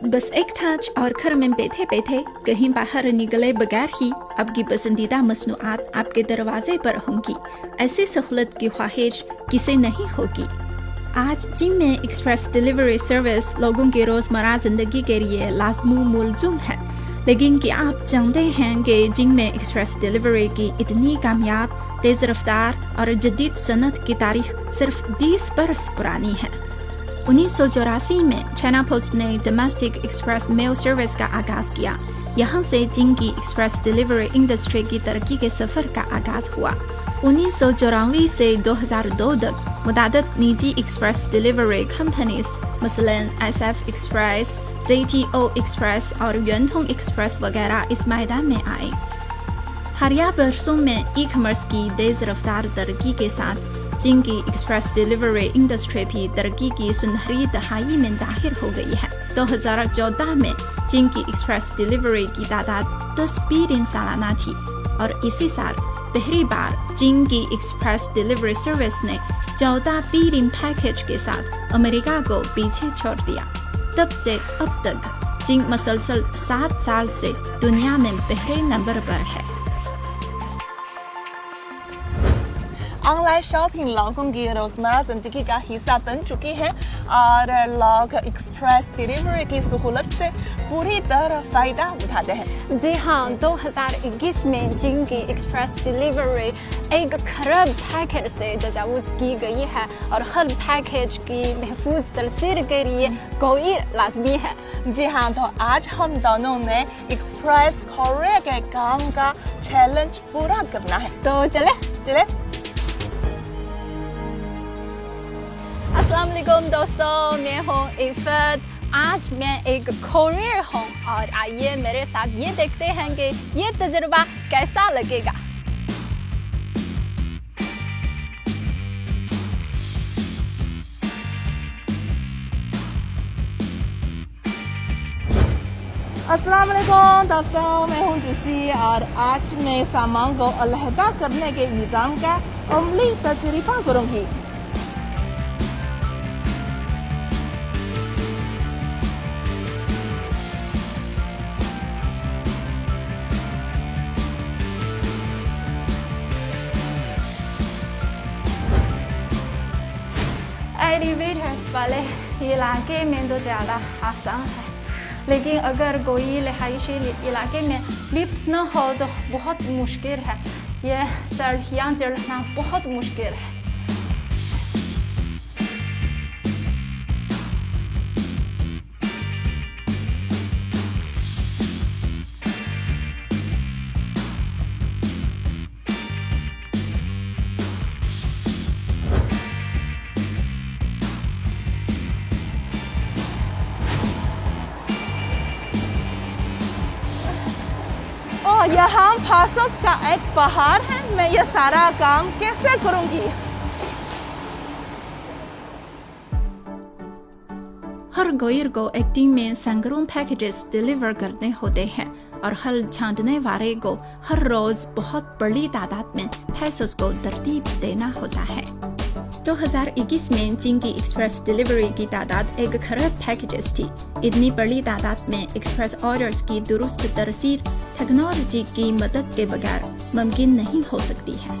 बस एक टच और घर में बैठे बैठे कहीं बाहर निकले बगैर ही आपकी पसंदीदा मसनूआत आपके दरवाजे पर होंगी। ऐसी सहूलत की ख्वाहिश किसे नहीं होगी। आज जिम में एक्सप्रेस डिलीवरी सर्विस लोगों की रोजमर्रा जिंदगी के लिए लाजमी मुलजुम है। लेकिन क्या आप जानते हैं कि जिम में एक्सप्रेस डिलीवरी की इतनी कामयाब, तेज रफ्तार और जदीद सनत की तारीख सिर्फ 20 बरस पुरानी है। 1984 में चाइना पोस्ट ने डोमेस्टिक एक्सप्रेस मेल सर्विस का आगाज किया। यहाँ से जिम की एक्सप्रेस डिलीवरी इंडस्ट्री की तरक्की के सफर का आगाज हुआ। 1994 से 2002 तक मुतादिद निजी एक्सप्रेस डिलीवरी कंपनीज मसलन SF एक्सप्रेस, ZTO एक्सप्रेस और युनटोंग एक्सप्रेस वगैरह इस मैदान में आए। हालिया बरसों में ई कॉमर्स की तेज रफ्तार तरक्की के साथ जिम की एक्सप्रेस डिलीवरी इंडस्ट्री भी तरक्की की सुनहरी दहाई में दाखिल हो गई है। 2014 में जिम की एक्सप्रेस डिलीवरी की तादाद 10 बिलियन सालाना थी और इसी साल पहली बार जिम की एक्सप्रेस डिलीवरी सर्विस ने 14 बिलियन पैकेज के साथ अमेरिका को पीछे छोड़ दिया। तब से अब तक जिम मसलसल 7 साल से दुनिया में पहले नंबर पर है। ऑनलाइन शॉपिंग लोगों की रोजमर्रा जिंदगी का हिस्सा बन चुकी है और लोग एक्सप्रेस डिलीवरी की सहूलत से पूरी तरह फायदा उठाते हैं। जी हाँ, 2021 में जिम की एक्सप्रेस डिलीवरी एक खराब पैकेज से तजावुज की गई है और हर पैकेज की महफूज तरसीर के लिए कोई लाजमी है। जी हाँ, तो आज हम दोनों में एक्सप्रेस कोरियर के काम का चैलेंज पूरा करना है। तो चले। अस्सलाम वालेकुम दोस्तों, मैं हूँ इफ़त। आज मैं एक कोरियर हूँ और आइए मेरे साथ ये देखते हैं कि ये तजुर्बा कैसा लगेगा। अस्सलाम वालेकुम दोस्तों, मैं हूँ जुसी और आज मैं सामान को अलहदा करने के निज़ाम का अमली तजुर्बा करूँगी। एलिवेटर्स वाले इलाके में तो ज़्यादा आसान है, लेकिन अगर कोई रिहायशी इलाके में लिफ्ट न हो तो बहुत मुश्किल है। यह सीढ़ियाँ चढ़ना बहुत मुश्किल है। यहाँ पार्सल्स का एक पहाड़ है। मैं ये सारा काम कैसे करूँगी? हर कोरियर को एक दिन में सैकड़ों पैकेजेस डिलीवर करने होते हैं और हर छांटने वाले को हर रोज बहुत बड़ी तादाद में पैकेजेस को तरतीब देना होता है। 2021 में जिम की एक्सप्रेस डिलीवरी की तादाद एक खरब पैकेजेस थी। इतनी बड़ी तादाद में एक्सप्रेस ऑर्डर्स की दुरुस्त तरसीर टेक्नोलॉजी की मदद के बगैर मुमकिन नहीं हो सकती है।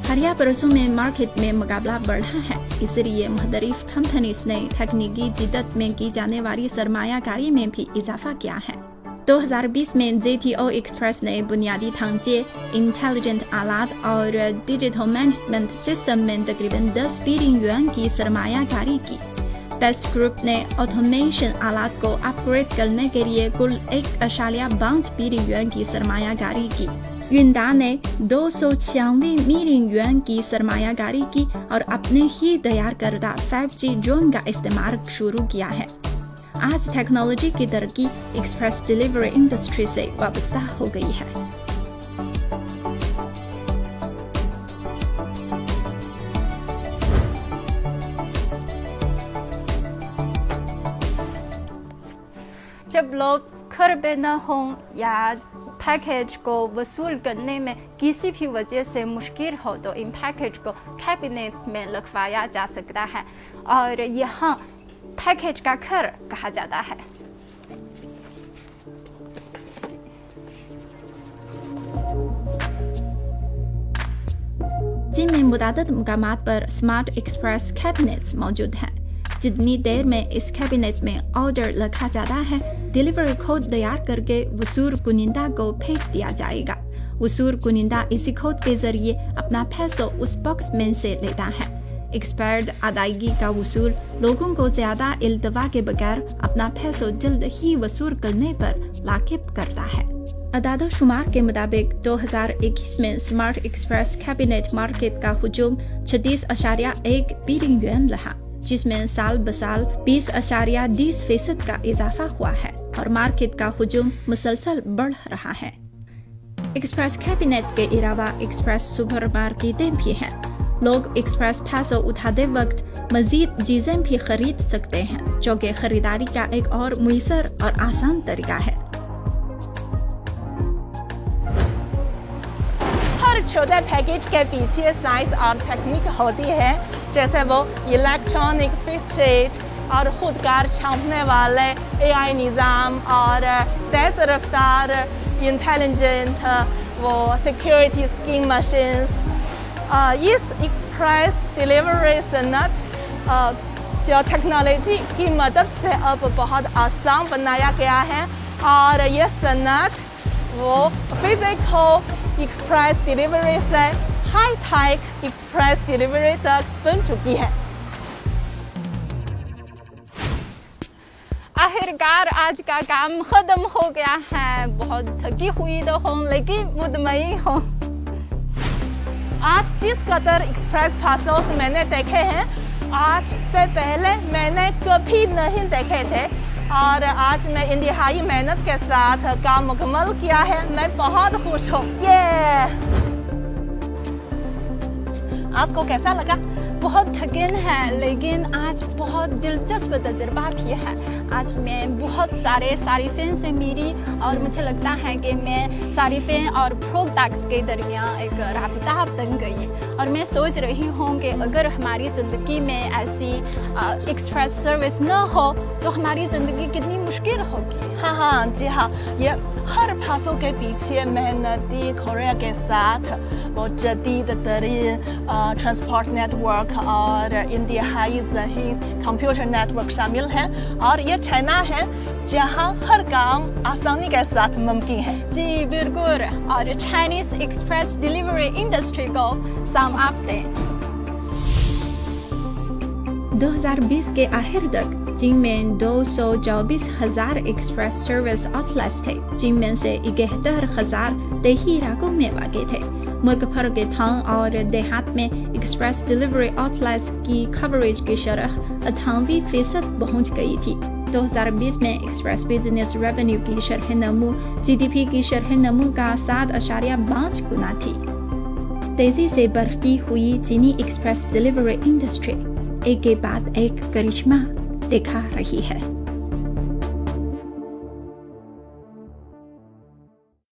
हालिया बरसों में मार्केट में मुकाबला बढ़ा है, इसलिए मुख्तलिफ कंपनीज ने तकनीकी जिद्दत में की जाने वाली सरमायाकारी में भी इजाफा किया है। 2020 में ZTO एक्सप्रेस ने बुनियादी ढांचे, इंटेलिजेंट आलात और डिजिटल मैनेजमेंट सिस्टम में तकरीबन 10 बिलियन युआन की सरमायाकारी की। बेस्ट ग्रुप ने ऑटोमेशन आलात को अपग्रेड करने के लिए कुल 1.5 बिलियन युआन की सरमायाकारी की। युनडा ने 296 मिलियन युआन की सरमायाकारी की और अपने ही तैयार करदा 5G ड्रोन का इस्तेमाल शुरू किया है। आज टेक्नोलॉजी की तरक्की एक्सप्रेस डिलीवरी इंडस्ट्री से वाबस्ता हो गई है। जब लोग घर पे न हों या पैकेज को वसूल करने में किसी भी वजह से मुश्किल हो तो इन पैकेज को कैबिनेट में रखवाया जा सकता है और यहाँ पैकेज का घर कहा जाता है। जिनमें मुतादिद मुकामात पर स्मार्ट एक्सप्रेस कैबिनेट्स मौजूद हैं। जितनी देर में इस कैबिनेट में ऑर्डर लिखा जाता है, डिलीवरी कोड तैयार करके वसूल कुनिंदा को भेज दिया जाएगा। वसूल कुनिंदा इसी कोड के जरिए अपना पैसा उस बॉक्स में से लेता है। एक्सपायर्ड अदायगी का वसूल लोगों को ज्यादा इल्तवा के बगैर अपना पैसा जल्द ही वसूल करने पर लाकिब करता है। अदाद शुमार के मुताबिक 2021 में स्मार्ट एक्सप्रेस कैबिनेट मार्केट का हुजूम 36.1 बिलियन yuan रहा, जिसमें साल बसाल 20.20% का इजाफा हुआ है और मार्केट का हुजूम मुसलसल बढ़ रहा है। एक्सप्रेस कैबिनेट के अलावा एक्सप्रेस सुपरमार्केटें भी हैं। लोग एक्सप्रेस पैसा उठाते वक्त मजीद चीजें भी खरीद सकते हैं, जो कि खरीदारी का एक और मुयसर और आसान तरीका है। हर छोटे पैकेज के पीछे साइंस और टेक्निक होती है, जैसे वो इलेक्ट्रॉनिक फिक्सेट और खुदकार छापने वाले AI निज़ाम और तेज रफ्तार इंटेलिजेंट वो सिक्योरिटी स्कीम मशीन्स। इस एक्सप्रेस डिलीवरी सनत जो टेक्नोलॉजी की मदद से अब बहुत आसान बनाया गया है और यह सनत वो फिजिकल एक्सप्रेस डिलीवरी से हाई टेक एक्सप्रेस डिलीवरी तक बन चुकी है। आखिरकार आज का काम खत्म हो गया है। बहुत थकी हुई तो हूँ, लेकिन मुतमईन हूँ। आज जिस कदर एक्सप्रेस पार्सल्स मैंने देखे हैं, आज से पहले मैंने कभी नहीं देखे थे और आज मैं इंतहाई मेहनत के साथ काम मुकम्मल किया है। मैं बहुत खुश हूँ। आपको कैसा लगा? बहुत थकन है, लेकिन आज बहुत दिलचस्प तजुर्बा भी है। आज मैं बहुत सारे सारिफिन से मिली और मुझे लगता है कि मैं सारिफिन और प्रोडक्ट्स के दरमियान एक राबिता बन गई और मैं सोच रही हूँ कि अगर हमारी ज़िंदगी में ऐसी एक्सप्रेस सर्विस न हो तो हमारी ज़िंदगी कितनी मुश्किल होगी। हाँ जी हाँ, ये हर पासों के पीछे मेहनती कोरिया के साथ वो जदीद तरीन ट्रांसपोर्ट नेटवर्क और इंतहाई ज़हीन कंप्यूटर नेटवर्क शामिल हैं और ये चाइना है जहाँ हर काम आसानी के साथ मुमकिन है। जी बिल्कुल, और चाइनीज एक्सप्रेस डिलीवरी इंडस्ट्री को समाप्त है। 2020 के आखिर तक चीन में 224,000 एक्सप्रेस सर्विस आउटलेट्स थे, जिनमें से 71,000 देही इलाकों में वाक़ थे। मुल्क भर के गाँव और देहात में एक्सप्रेस डिलीवरी आउटलेट्स की कवरेज की शरह 98% पहुँच गई थी। 2020 में एक्सप्रेस बिजनेस रेवेन्यू की शरह नमू GDP की शरह नमू का 7.5 गुना थी। तेजी से बढ़ती हुई चीनी एक्सप्रेस डिलीवरी इंडस्ट्री एक के बाद एक करिश्मा दिखा रही है।